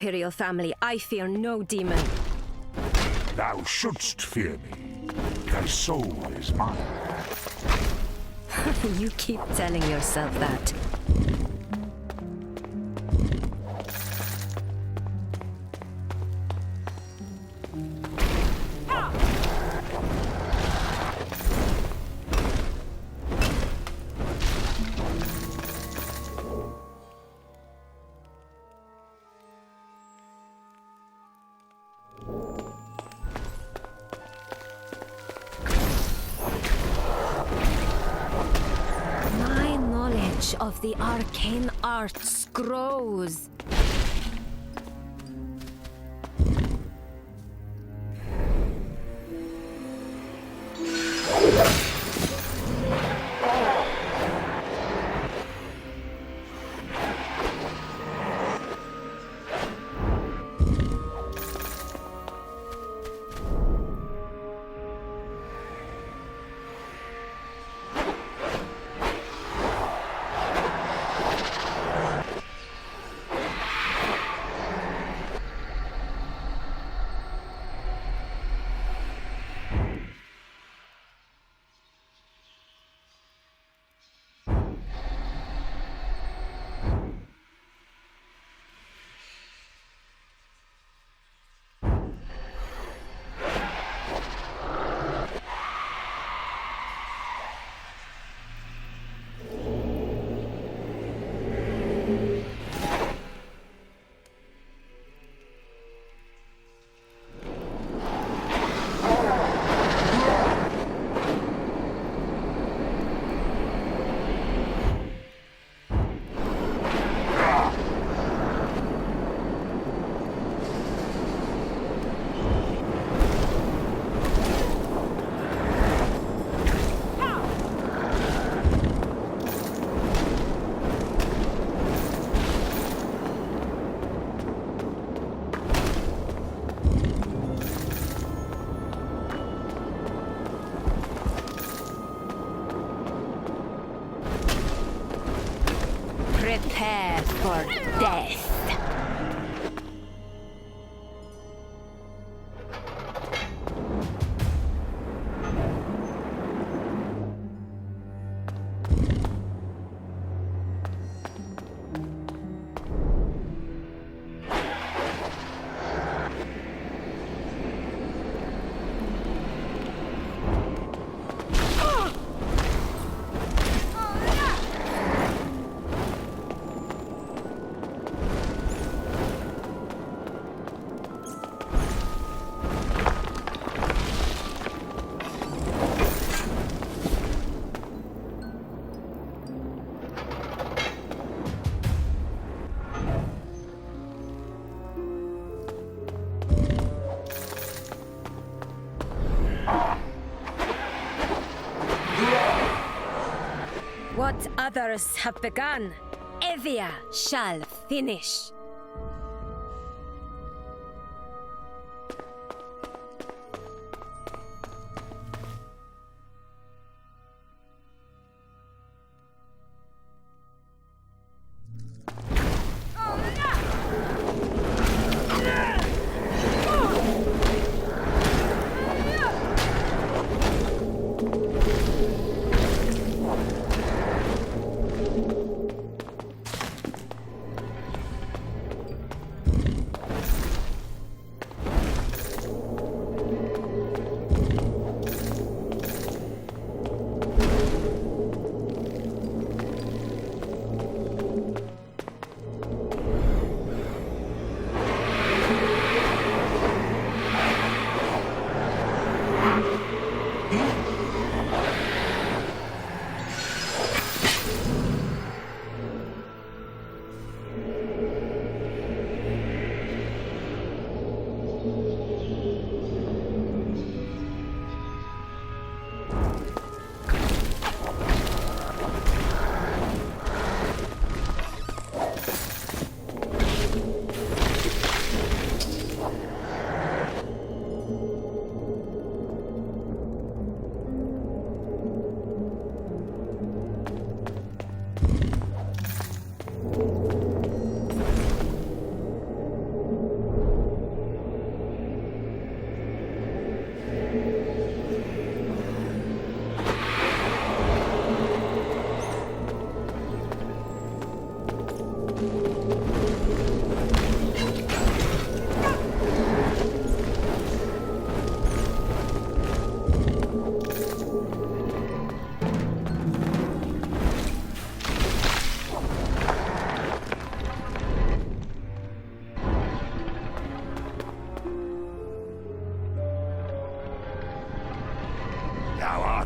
Imperial family, I fear no demon. Thou shouldst fear me. Thy soul is mine. You keep telling yourself that. My knowledge of the arcane arts grows. Prepare for death. What others have begun, Evia shall finish.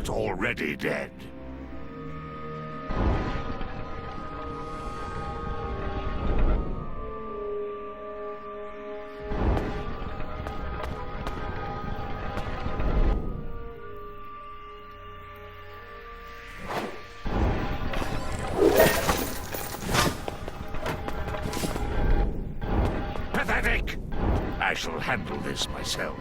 not already dead. Pathetic! I shall handle this myself.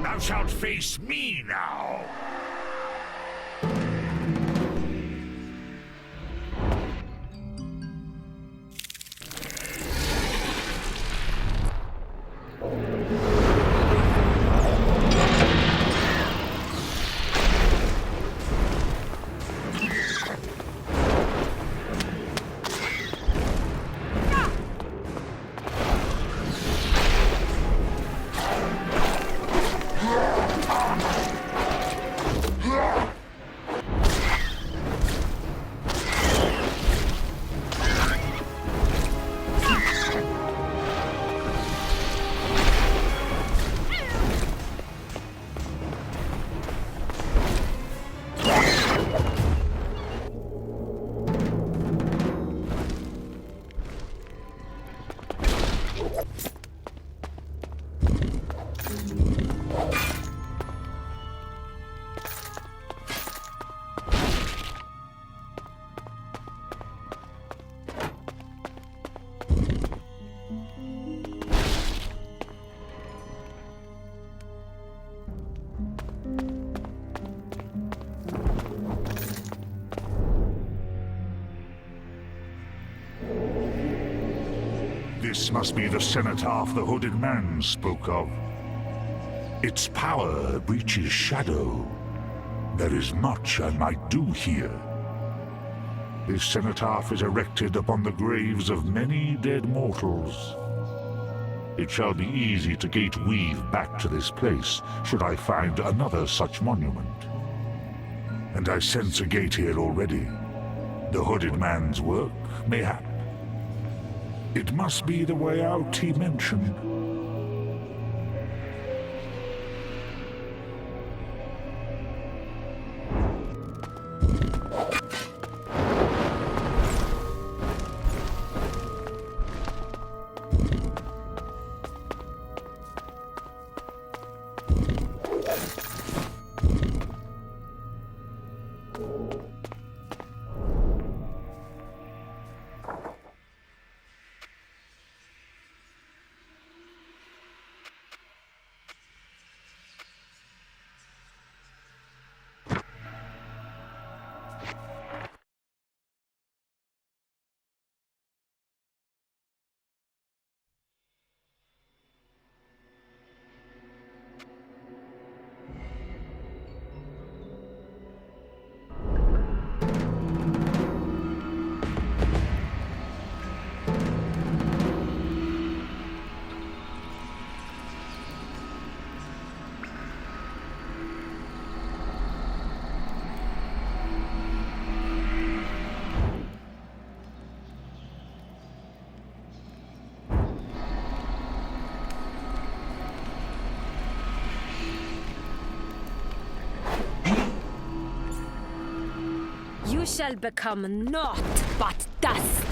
Thou shalt face me now! This must be the cenotaph the Hooded Man spoke of. Its power reaches shadow. There is much I might do here. This cenotaph is erected upon the graves of many dead mortals. It shall be easy to gate-weave back to this place, should I find another such monument. And I sense a gate here already. The Hooded Man's work, mayhap. It must be the way out he mentioned. You shall become naught but dust.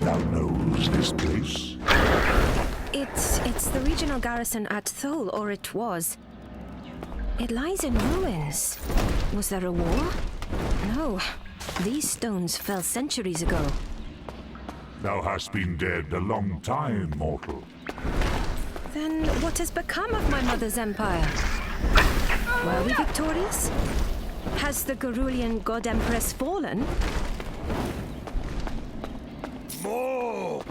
thou knows this place? It's the regional garrison at Thole, or it was. It lies in ruins. Was there a war? No. These stones fell centuries ago. Thou hast been dead a long time, mortal. Then what has become of my mother's empire? Were we victorious? Has the Gerulian God Empress fallen? More!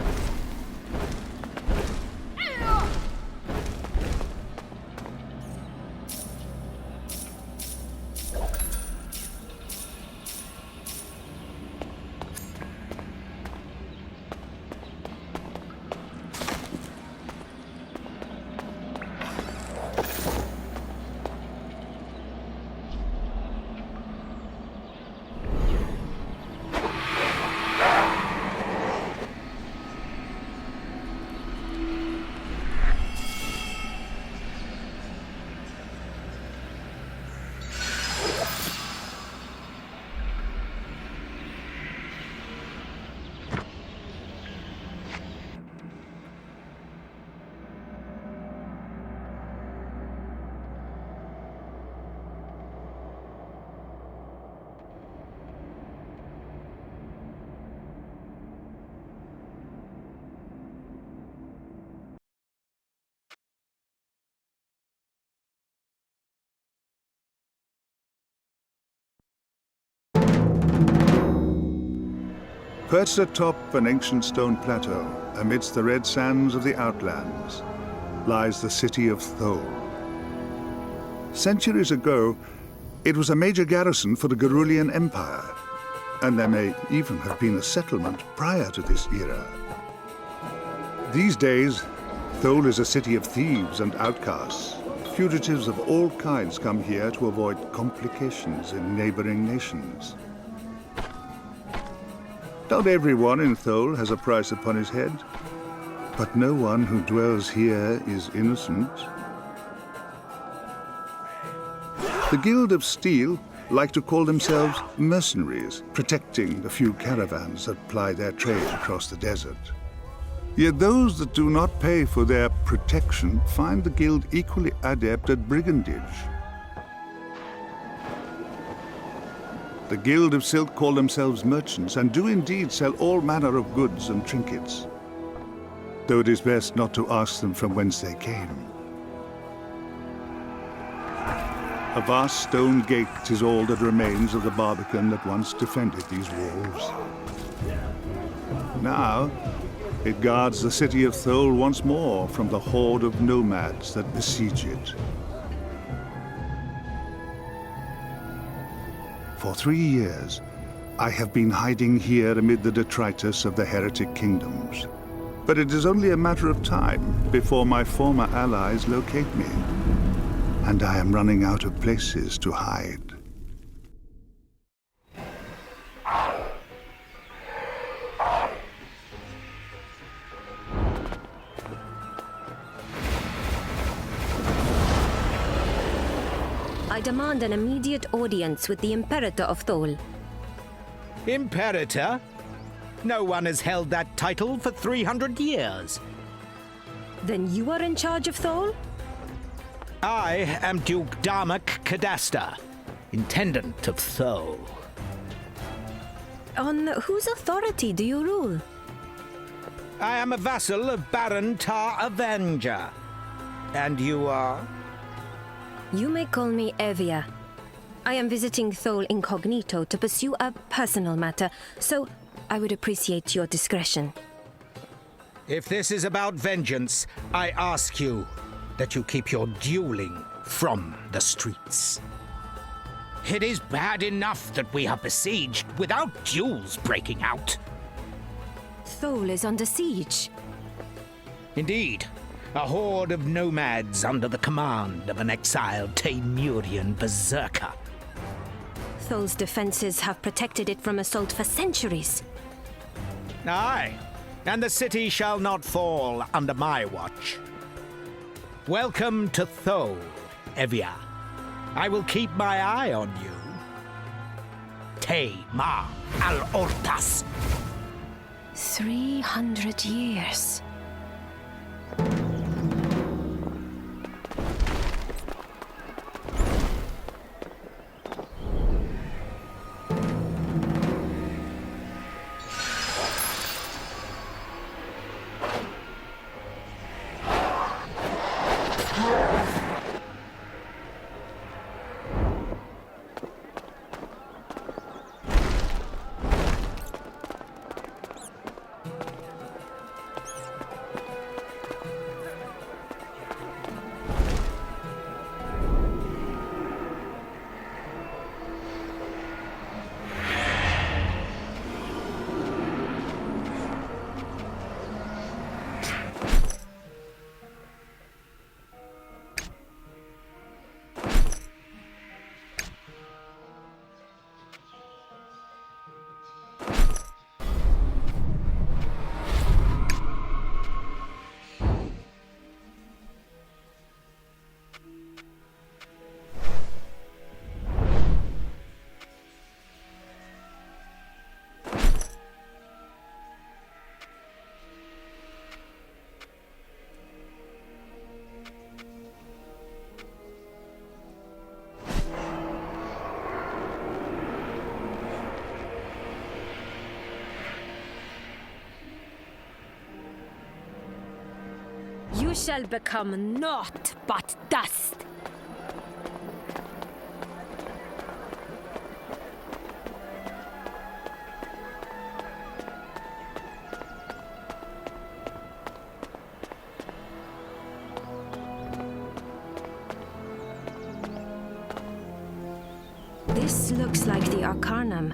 Perched atop an ancient stone plateau, amidst the red sands of the Outlands, lies the city of Thole. Centuries ago, it was a major garrison for the Gerulian Empire, and there may even have been a settlement prior to this era. These days, Thole is a city of thieves and outcasts. Fugitives of all kinds come here to avoid complications in neighboring nations. Not everyone in Thole has a price upon his head, but no one who dwells here is innocent. The Guild of Steel like to call themselves mercenaries, protecting the few caravans that ply their trade across the desert. Yet those that do not pay for their protection find the Guild equally adept at brigandage. The Guild of Silk call themselves merchants and do indeed sell all manner of goods and trinkets, though it is best not to ask them from whence they came. A vast stone gate is all that remains of the Barbican that once defended these walls. Now, it guards the city of Thole once more from the horde of nomads that besiege it. For 3 years, I have been hiding here amid the detritus of the heretic kingdoms. But it is only a matter of time before my former allies locate me, and I am running out of places to hide. I demand an immediate audience with the Imperator of Thole. Imperator? No one has held that title for 300 years. Then you are in charge of Thole? I am Duke Darmok Cadasta, Intendant of Thole. On whose authority do you rule? I am a vassal of Baron Tar Avenger. And you are? You may call me Evia. I am visiting Thole incognito to pursue a personal matter, so I would appreciate your discretion. If this is about vengeance, I ask you that you keep your dueling from the streets. It is bad enough that we are besieged without duels breaking out. Thole is under siege. Indeed, a horde of nomads under the command of an exiled Taimurian berserker. Thole's defenses have protected it from assault for centuries. Aye, and the city shall not fall under my watch. Welcome to Thole, Evia. I will keep my eye on you. Te Ma Al Ortas. 300 years. You shall become naught but dust. This looks like the Arcanum.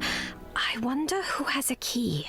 I wonder who has a key.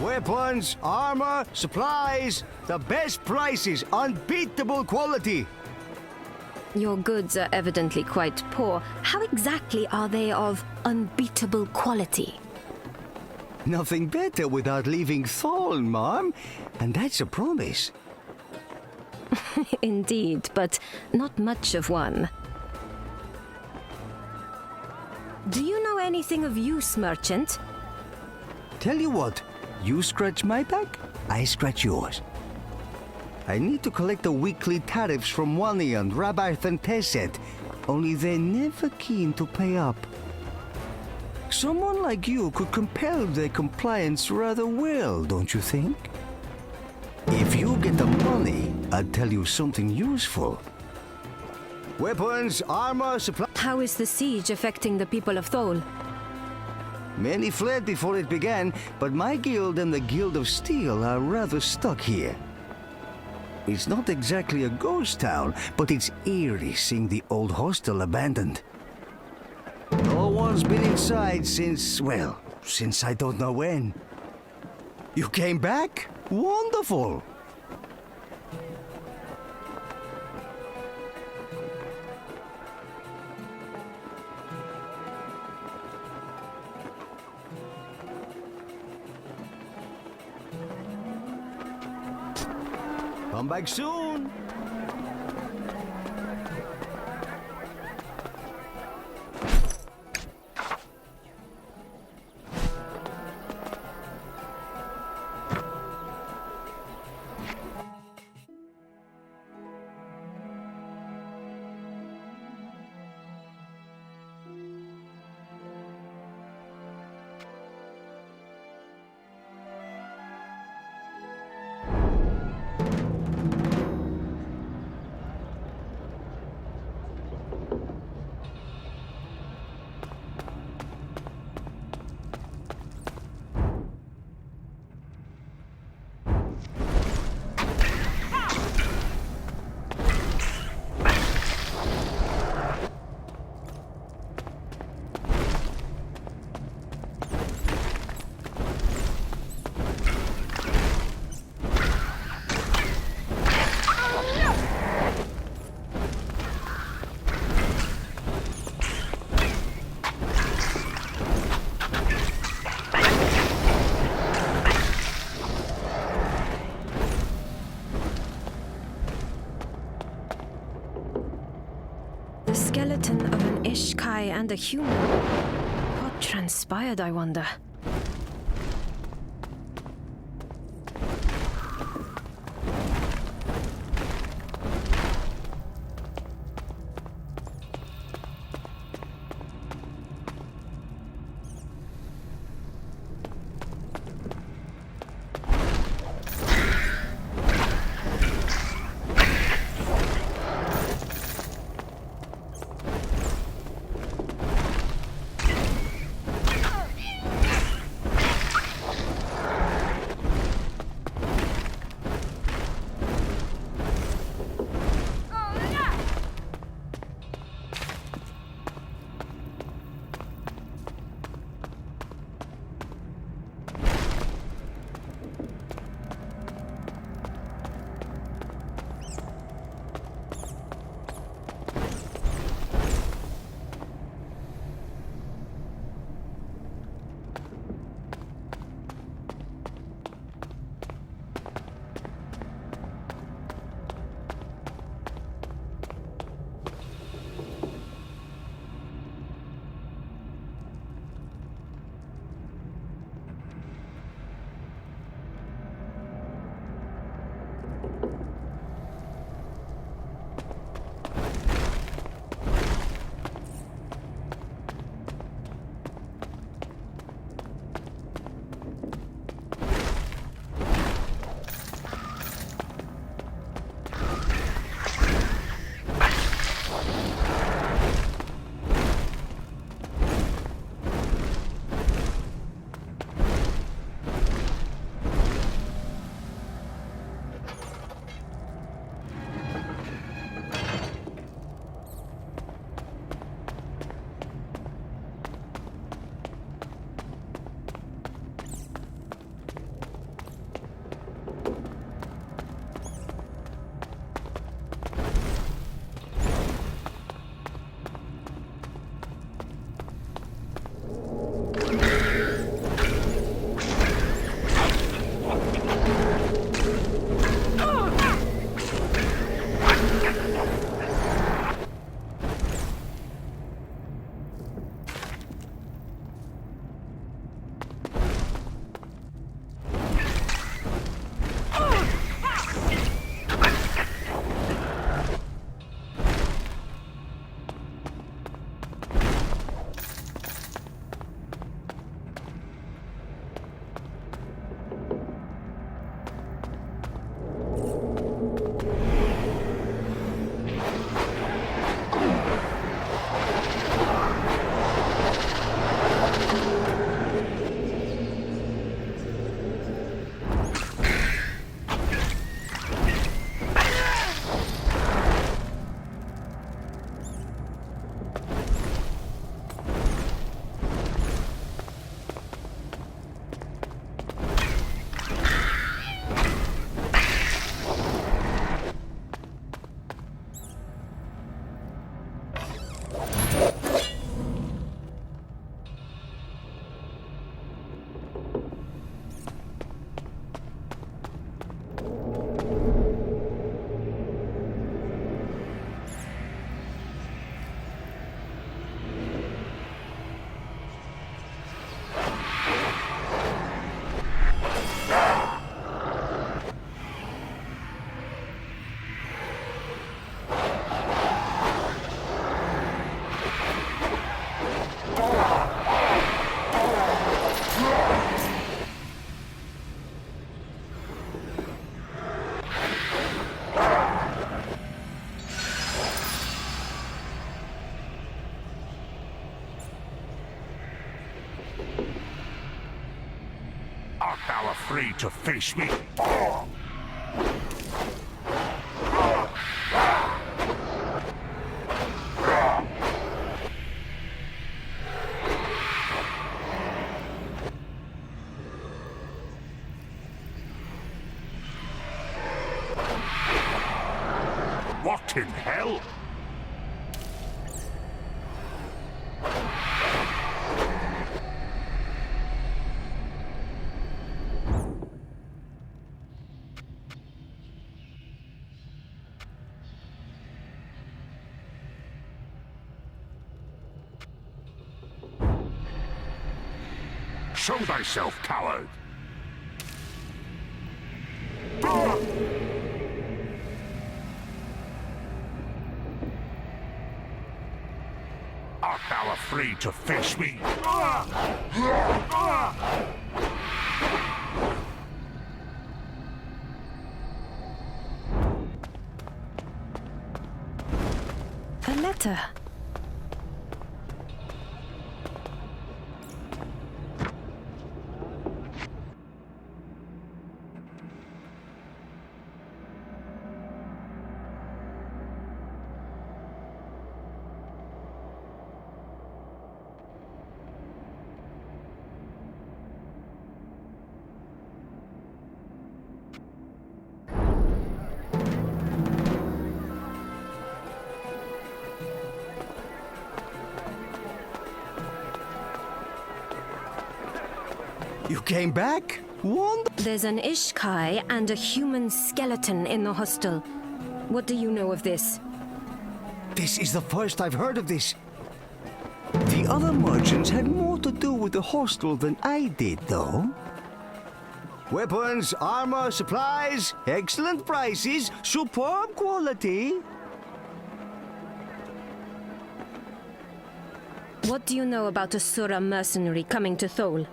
Weapons, armor, supplies, the best prices, unbeatable quality. Your goods are evidently quite poor. How exactly are they of unbeatable quality? Nothing better without leaving Thorn, Mom. And that's a promise. Indeed, but not much of one. Do you know anything of use, merchant? Tell you what, you scratch my back, I scratch yours. I need to collect the weekly tariffs from Wani and Rabarth and Tesset, only they're never keen to pay up. Someone like you could compel their compliance rather well, don't you think? If you get the money, I'll tell you something useful. Weapons, armor, supply... How is the siege affecting the people of Thol? Many fled before it began, but my guild and the Guild of Steel are rather stuck here. It's not exactly a ghost town, but it's eerie seeing the old hostel abandoned. No one's been inside since, well, since I don't know when. You came back? Wonderful! Come back soon! skeleton of an Ishkai and a human. What transpired, I wonder? Art thou afraid to face me? What in hell? Show thyself, coward! Art thou afraid to face me? A letter. You came back? There's an Ishkai and a human skeleton in the hostel. What do you know of this? This is the first I've heard of this. The other merchants had more to do with the hostel than I did, though. Weapons, armor, supplies, excellent prices, superb quality. What do you know about a Sura mercenary coming to Thole?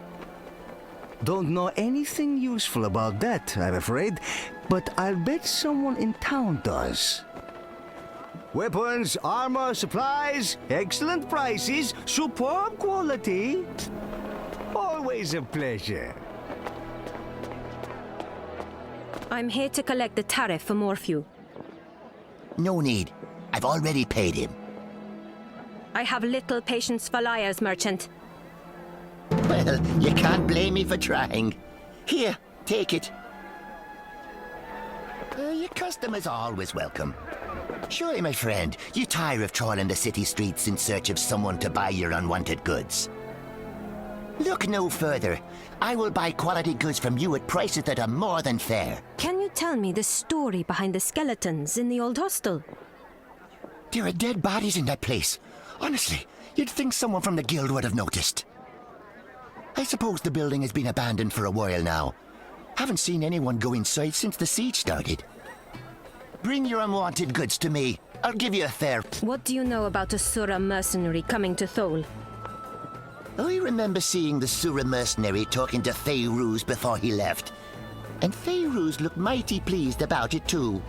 Don't know anything useful about that, I'm afraid, but I'll bet someone in town does. Weapons, armor, supplies, excellent prices, superb quality. Always a pleasure. I'm here to collect the tariff for Morphew. No need. I've already paid him. I have little patience for liars, merchant. Well, you can't blame me for trying. Here, take it. Your customers are always welcome. Surely, my friend, you tire of trawling the city streets in search of someone to buy your unwanted goods. Look no further. I will buy quality goods from you at prices that are more than fair. Can you tell me the story behind the skeletons in the old hostel? There are dead bodies in that place. Honestly, you'd think someone from the guild would have noticed. I suppose the building has been abandoned for a while now. Haven't seen anyone go inside since the siege started. Bring your unwanted goods to me. I'll give you a fair... What do you know about a Sura mercenary coming to Thole? I remember seeing the Sura mercenary talking to Feyruz before he left. And Feyruz looked mighty pleased about it too.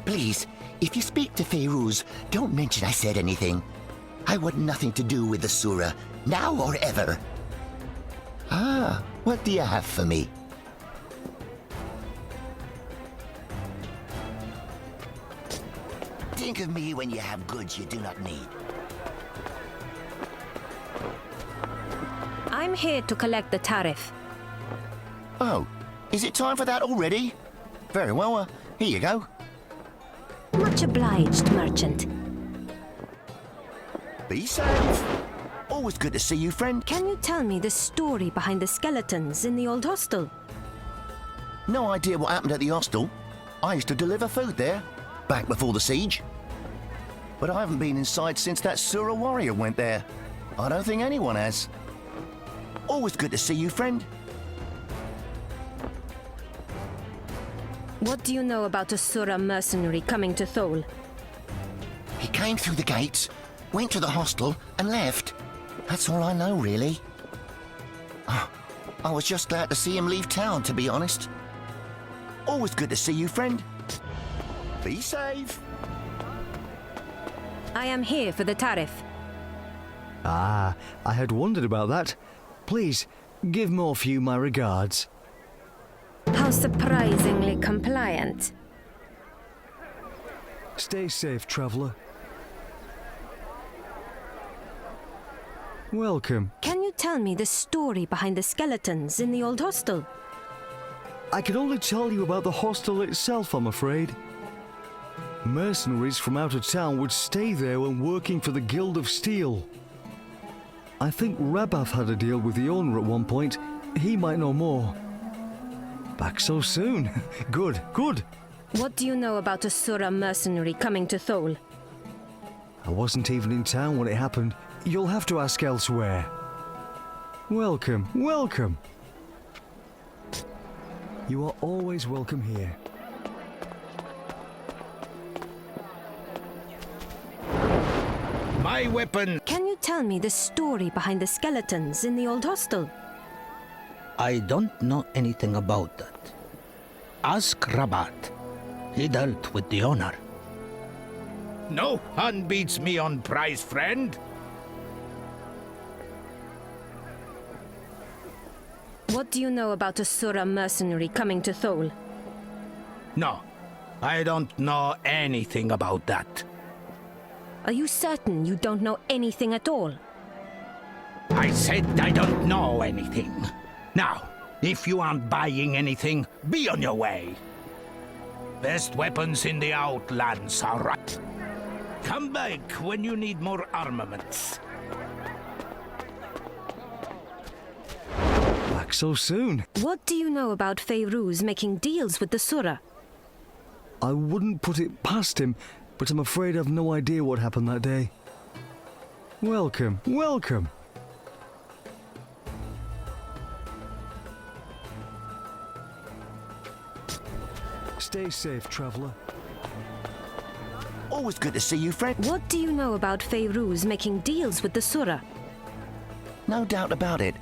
Please, if you speak to Feyruz, don't mention I said anything. I want nothing to do with the Sura, now or ever. Ah, what do you have for me? Think of me when you have goods you do not need. I'm here to collect the tariff. Oh, is it time for that already? Very well, here you go. Much obliged, merchant. Be safe. Always good to see you, friend. Can you tell me the story behind the skeletons in the old hostel? No idea what happened at the hostel. I used to deliver food there, back before the siege. But I haven't been inside since that Sura warrior went there. I don't think anyone has. Always good to see you, friend. What do you know about a Sura mercenary coming to Thole? He came through the gates, went to the hostel, and left. That's all I know, really. Oh, I was just glad to see him leave town, to be honest. Always good to see you, friend. Be safe. I am here for the tariff. Ah, I had wondered about that. Please, give Morphew my regards. How surprisingly compliant. Stay safe, traveller. Welcome. Can you tell me the story behind the skeletons in the old hostel? I can only tell you about the hostel itself, I'm afraid. Mercenaries from out of town would stay there when working for the Guild of Steel. I think Rabath had a deal with the owner at one point. He might know more. Back so soon. Good, good. What do you know about a Sura mercenary coming to Thole? I wasn't even in town when it happened. You'll have to ask elsewhere. Welcome, welcome. You are always welcome here. My weapon! Can you tell me the story behind the skeletons in the old hostel? I don't know anything about that. Ask Rabat. He dealt with the owner. No one beats me on price, friend. What do you know about a Sura mercenary coming to Thole? No, I don't know anything about that. Are you certain you don't know anything at all? I said I don't know anything. Now, if you aren't buying anything, be on your way. Best weapons in the Outlands are right. Come back when you need more armaments. Back so soon? What do you know about Feyruz making deals with the Sura? I wouldn't put it past him, but I'm afraid I've no idea what happened that day. Welcome, welcome. Stay safe, traveler. Always good to see you, friend. What do you know about Feyruz making deals with the Sura? No doubt about it.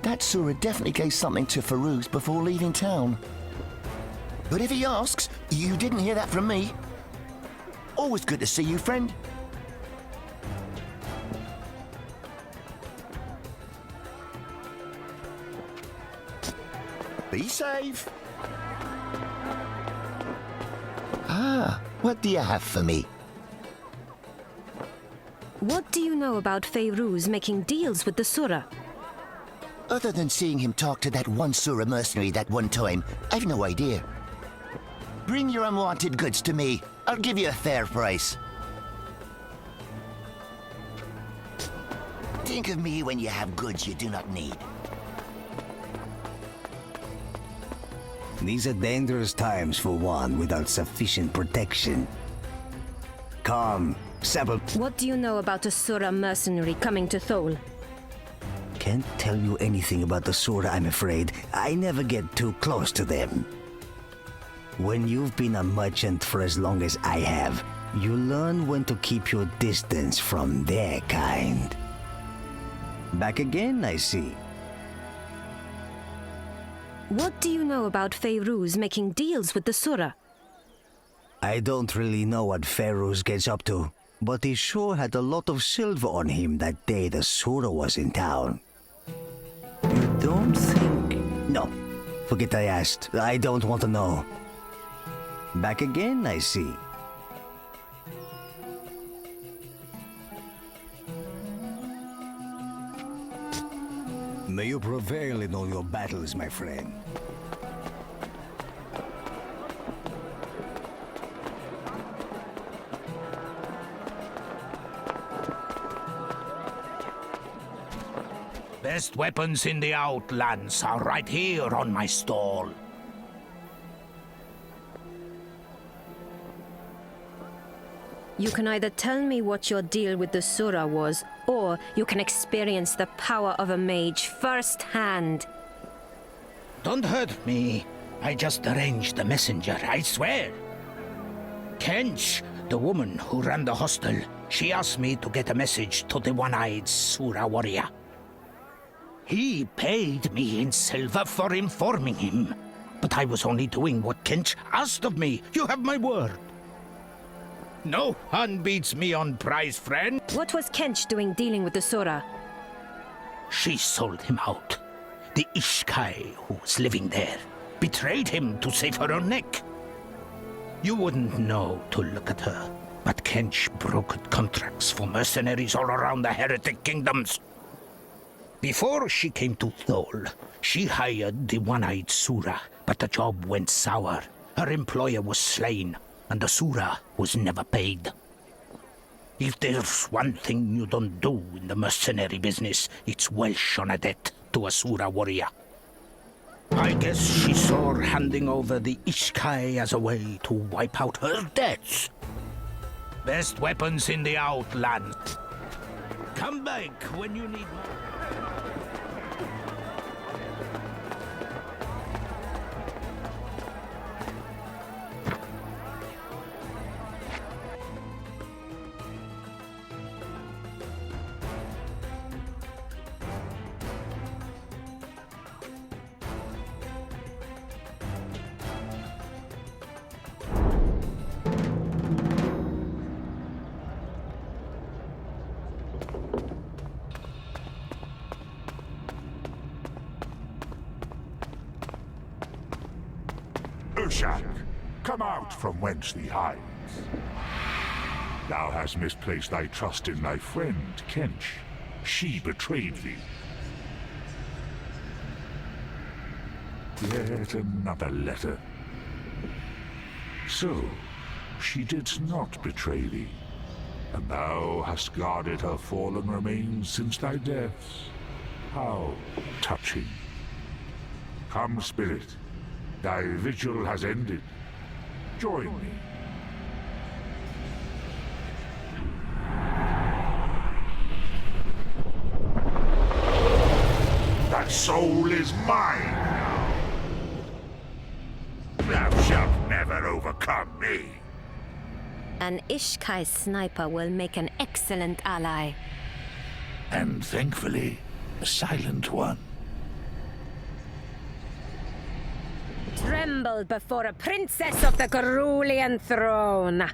That Sura definitely gave something to Ferouz before leaving town. But if he asks, you didn't hear that from me. Always good to see you, friend. Be safe. Ah, what do you have for me? What do you know about Feyruz making deals with the Sura? Other than seeing him talk to that one Sura mercenary that one time, I've no idea. Bring your unwanted goods to me. I'll give you a fair price. Think of me when you have goods you do not need. These are dangerous times for one without sufficient protection. Come, Sebel. What do you know about a Sura mercenary coming to Thole? Can't tell you anything about the Sura, I'm afraid. I never get too close to them. When you've been a merchant for as long as I have, you learn when to keep your distance from their kind. Back again, I see. What do you know about Feyruz making deals with the Sura? I don't really know what Ferouz gets up to, but he sure had a lot of silver on him that day the Sura was in town. You don't think... No, forget I asked. I don't want to know. Back again, I see. May you prevail in all your battles, my friend. Best weapons in the Outlands are right here on my stall. You can either tell me what your deal with the Sura was, or you can experience the power of a mage firsthand. Don't hurt me. I just arranged the messenger, I swear. Kench, the woman who ran the hostel, she asked me to get a message to the one-eyed Sura warrior. He paid me in silver for informing him. But I was only doing what Kench asked of me. You have my word. No one beats me on price, friend. What was Kench doing dealing with the Sura? She sold him out. The Ishkai, who was living there, betrayed him to save her own neck. You wouldn't know to look at her, but Kench brokered contracts for mercenaries all around the heretic kingdoms. Before she came to Thole, she hired the one-eyed Sura, but the job went sour. Her employer was slain, and the Sura was never paid. If there's one thing you don't do in the mercenary business, it's welsh on a debt to a Sura warrior. I guess she saw handing over the Ishkai as a way to wipe out her debts. Best weapons in the Outlands. Come back when you need more. Ushak, come out from whence thee hides. Thou hast misplaced thy trust in thy friend, Kench. She betrayed thee. Yet another letter. So, she did not betray thee, and thou hast guarded her fallen remains since thy death. How touching. Come, spirit. Thy vigil has ended. Join me. That soul is mine now. Thou shalt never overcome me. An Ishkai sniper will make an excellent ally. And thankfully, a silent one. Tremble before a princess of the Garulian throne!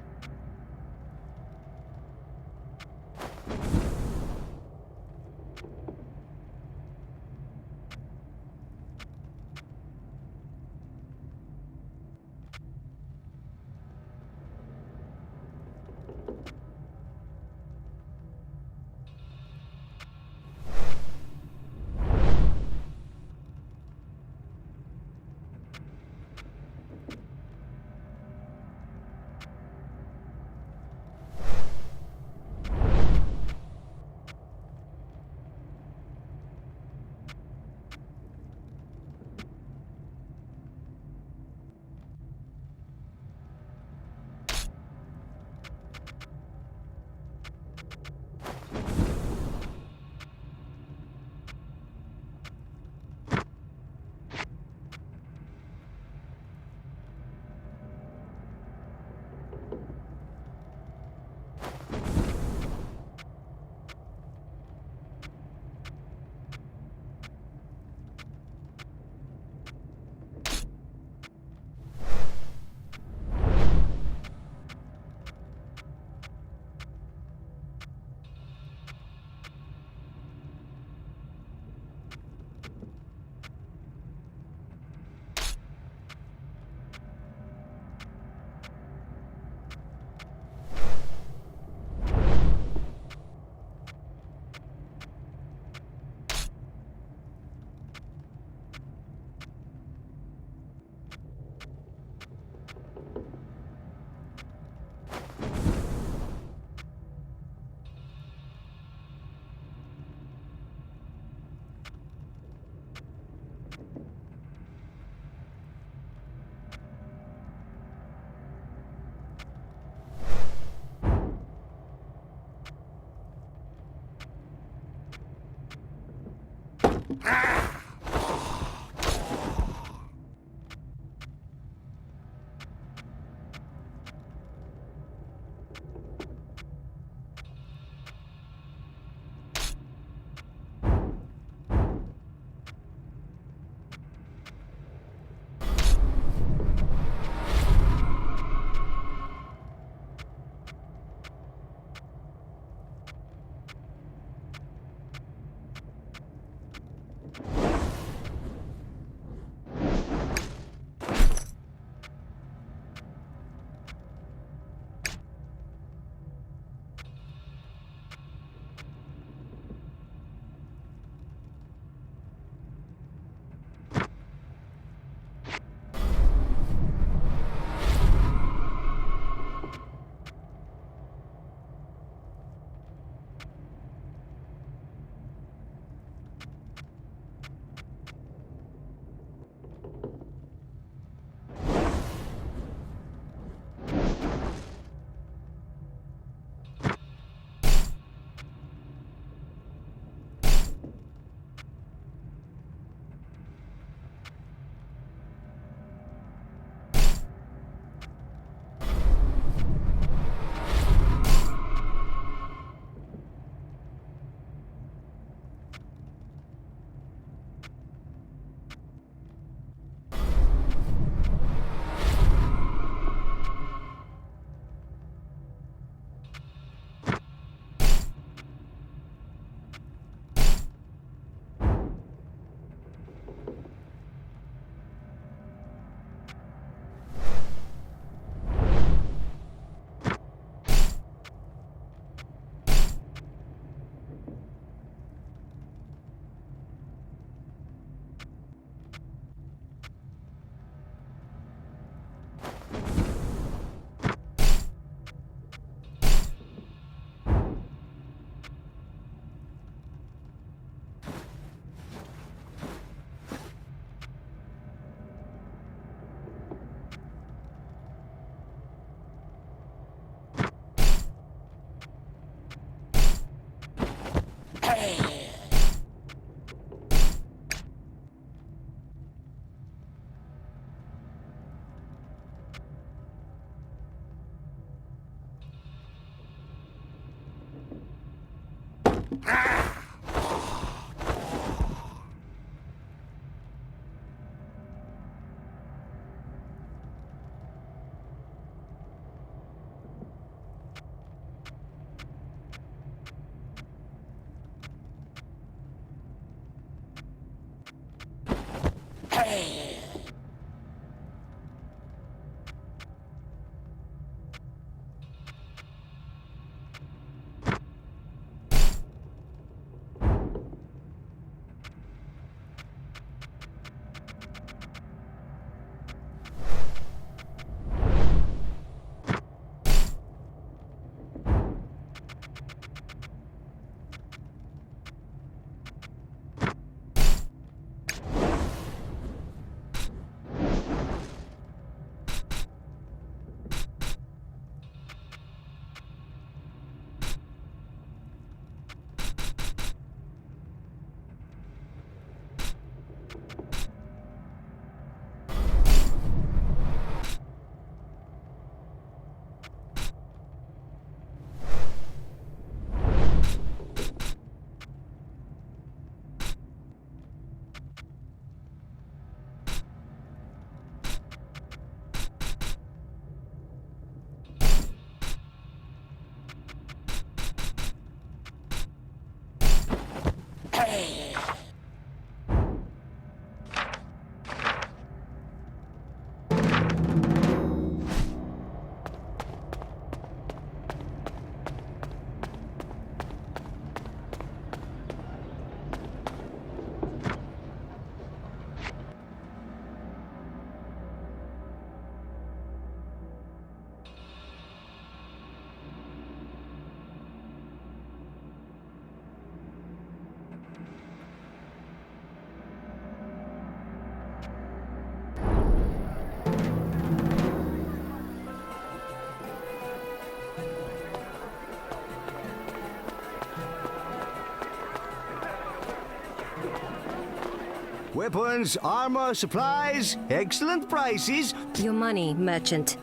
Weapons, armor, supplies, excellent prices. Your money, merchant.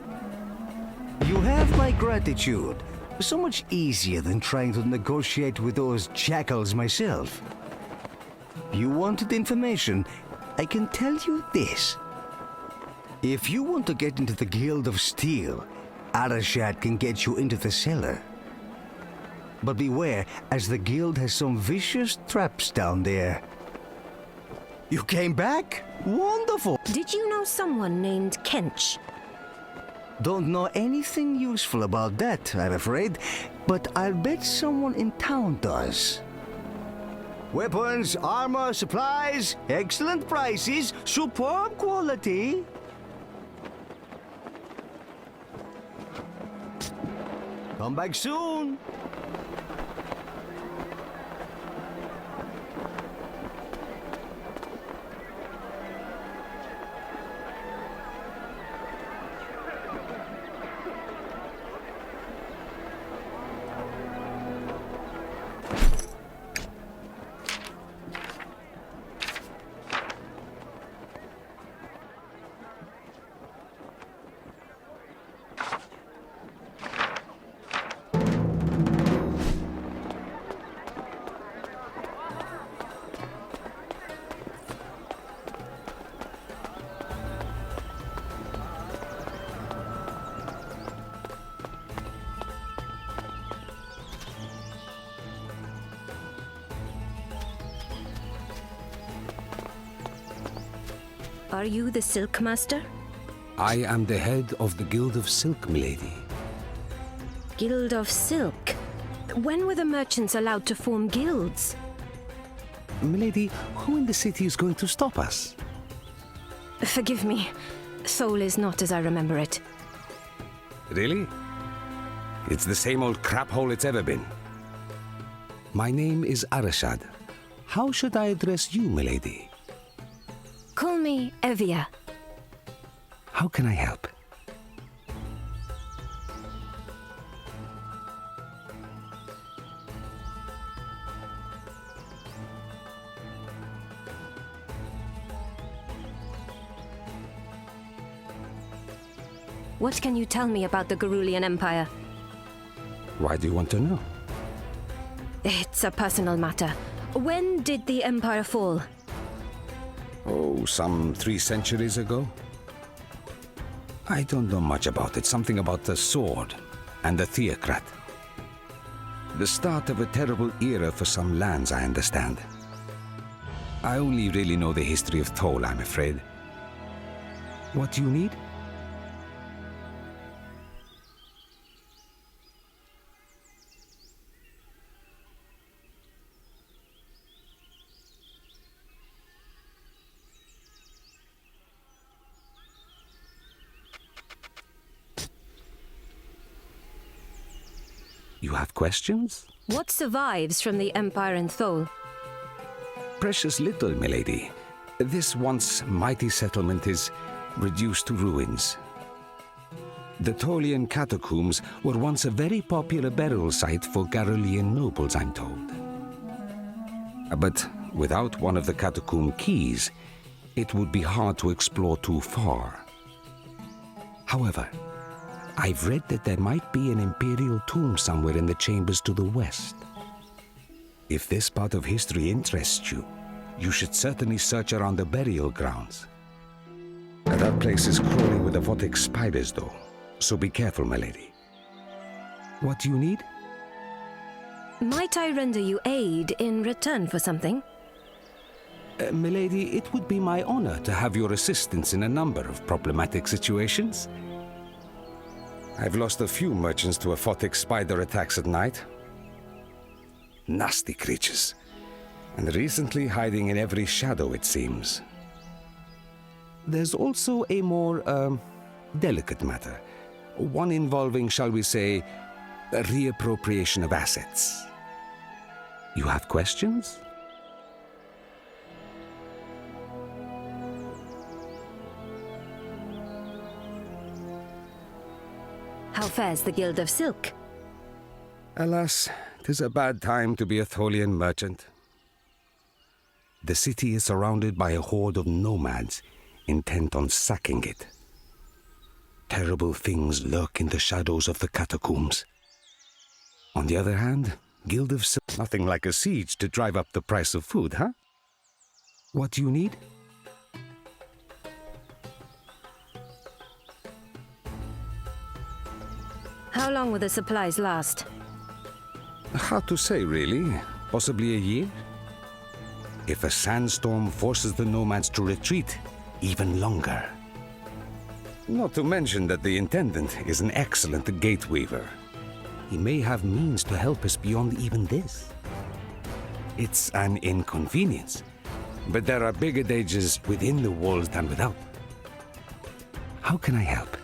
You have my gratitude. So much easier than trying to negotiate with those jackals myself. You wanted information? I can tell you this. If you want to get into the Guild of Steel, Arashad can get you into the cellar. But beware, as the guild has some vicious traps down there. You came back? Wonderful! Did you know someone named Kench? Don't know anything useful about that, I'm afraid, but I'll bet someone in town does. Weapons, armor, supplies, excellent prices, superb quality. Come back soon. Are you the Silk Master? I am the head of the Guild of Silk, milady. Guild of Silk? When were the merchants allowed to form guilds? Milady, who in the city is going to stop us? Forgive me. Thole is not as I remember it. Really? It's the same old crap hole it's ever been. My name is Arashad. How should I address you, milady? Call me Evia. How can I help? What can you tell me about the Gerulian Empire? Why do you want to know? It's a personal matter. When did the Empire fall? Oh, some 3 centuries ago? I don't know much about it. Something about the sword and the theocrat. The start of a terrible era for some lands, I understand. I only really know the history of Thole, I'm afraid. What do you need? You have questions? What survives from the Empire in Thole? Precious little, milady. This once mighty settlement is reduced to ruins. The Tholian catacombs were once a very popular burial site for Garolian nobles, I'm told. But without one of the catacomb keys, it would be hard to explore too far. However, I've read that there might be an imperial tomb somewhere in the chambers to the west. If this part of history interests you, you should certainly search around the burial grounds. That place is crawling with aphotic spiders, though, so be careful, my lady. What do you need? Might I render you aid in return for something? Milady, it would be my honor to have your assistance in a number of problematic situations. I've lost a few merchants to aphotic spider attacks at night. Nasty creatures. And recently hiding in every shadow, it seems. There's also a more, delicate matter. One involving, shall we say, a reappropriation of assets. You have questions? How fares the Guild of Silk? Alas, 'tis a bad time to be a Tholian merchant. The city is surrounded by a horde of nomads intent on sacking it. Terrible things lurk in the shadows of the catacombs. On the other hand, Guild of Silk, nothing like a siege to drive up the price of food, huh? What do you need? How long will the supplies last? Hard to say, really. Possibly a year? If a sandstorm forces the nomads to retreat, even longer. Not to mention that the Intendant is an excellent gate weaver. He may have means to help us beyond even this. It's an inconvenience, but there are bigger dangers within the walls than without. How can I help?